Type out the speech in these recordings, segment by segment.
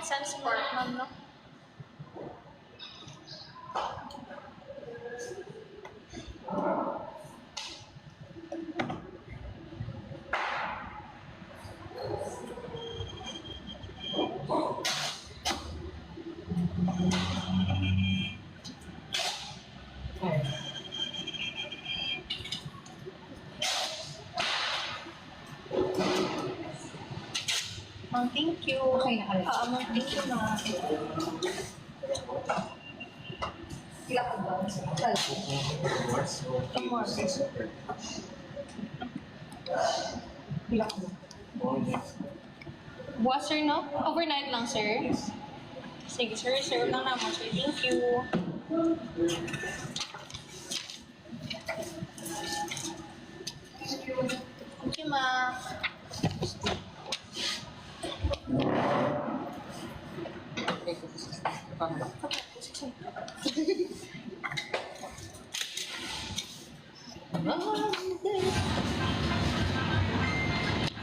Sans Sport, ma'am, no? Ma'am, thank you. Okay na kayo. Ma'am, thank you, ma'am. Sila ko ba? Sila ko ba? Buwas, sir, no? Overnight lang, sir. Sige, sir. Serve lang naman, sir. Thank you. Thank you, ma'am.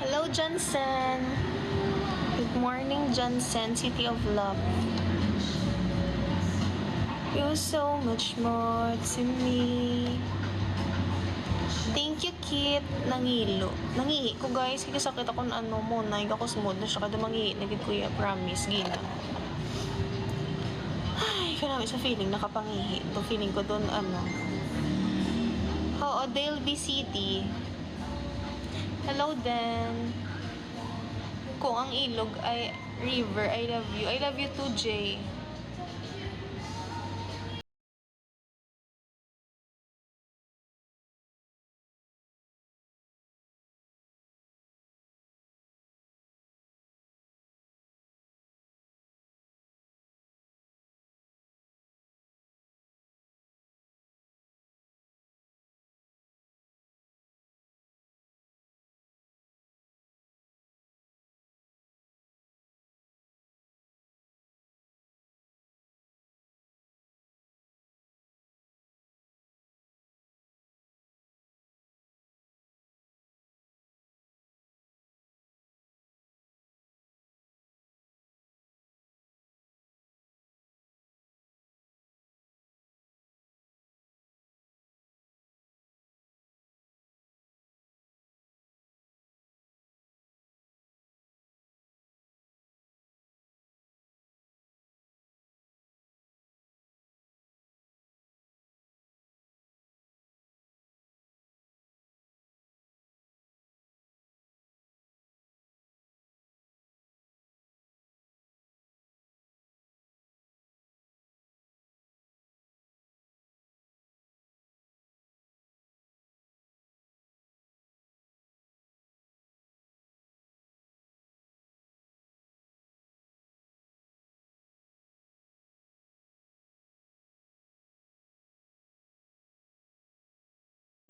Hello, Johnson. Good morning, Johnson, City of Love. You're so much more to me. Thank you, Kit. Nangilo. Nangihi ko, guys. Kaya sakit ako na ano mo. Naig ako smooth na siya. Kada mangihi. Nagid kuya. Promise. Gina. Ay, kanami sa feeling. Nakapangihi. Ito feeling ko doon, ano. Oo, Daleby City. Hello, Dan. Kung ang ilog ay river, I love you. I love you too, Jay.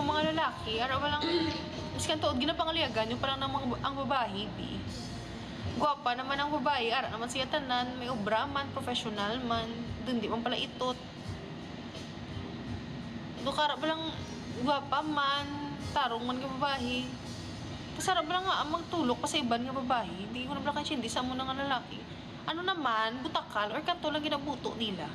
Mga lalaki, araw walang iskan tuod ginapangaliagan yung parang namang ang babae, bi. Gwapa naman ang babae, ara naman siya tanan, may obra man, professional man, dun di man pala itot. Dukara ba lang gwapa man, tarong man nga babae. Kasara ba lang nga amang tulok pa sa iban nga babae, hindi ko na pala kansya, hindi sa mo nga lalaki. Ano naman, butakal or kanto lang ginabuto nila.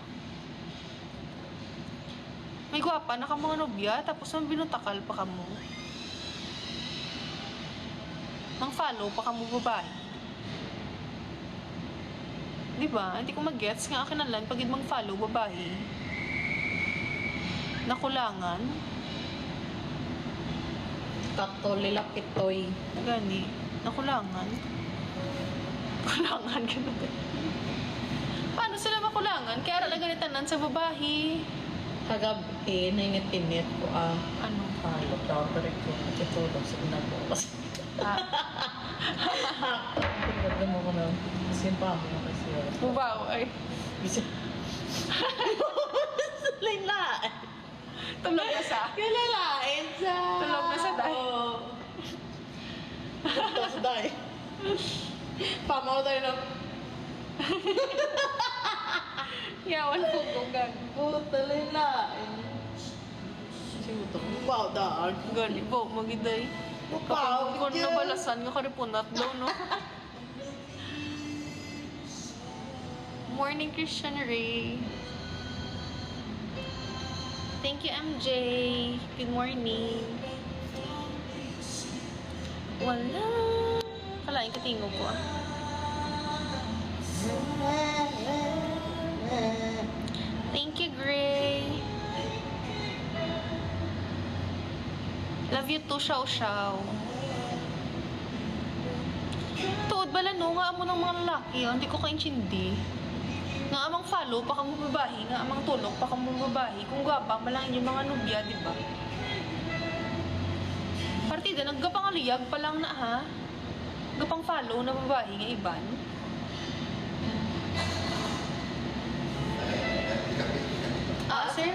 May gwapa na ka mga nobya, tapos ang binutakal pa ka mo. Nang follow pa ka mo babae. Diba? Hindi ko mag-gets nga akinalan pag mang follow babae. Nakulangan. Kato, lilapit toy. Gani. Nakulangan. Kulangan, gano'n. Paano sila makulangan? Kaya ara na ganitanan sa babae. Kagabi, nainit-init ko Ano? Doktor ko. Itulog sa ginagawa ko. Tingnan mo ko na. Simpa mo na kasi. Bubaw, ay. Bisa. Lain-lain. Tulog na sa. Kalalain sa... Tulog na sa day. Tulog na sa day. Pamaw tayo na. Yawan po kong gag. Puta, lain-lain. Simuto ko. Wow, daan. Gani po, magiday. Wow, Kung nabalasan nga karipunat daw, no? morning, Christian Ray. Thank you, MJ. Good morning. Wala. Kalain ka tingo ko ah. Thank you, Gray. Love you too, Xiao Xiao. Tuod bala no, nga amo ng mga lalaki, oh. Hindi ko kaintindi. Nga amang follow, pa kang babae. Nga amang tulog, pa kang babae. Kung gwapa, malangin yung mga nubya, di ba? Partida, naggapang aliyag pa lang na, ha? Gapang follow na babae, nga iban. Ah, sir?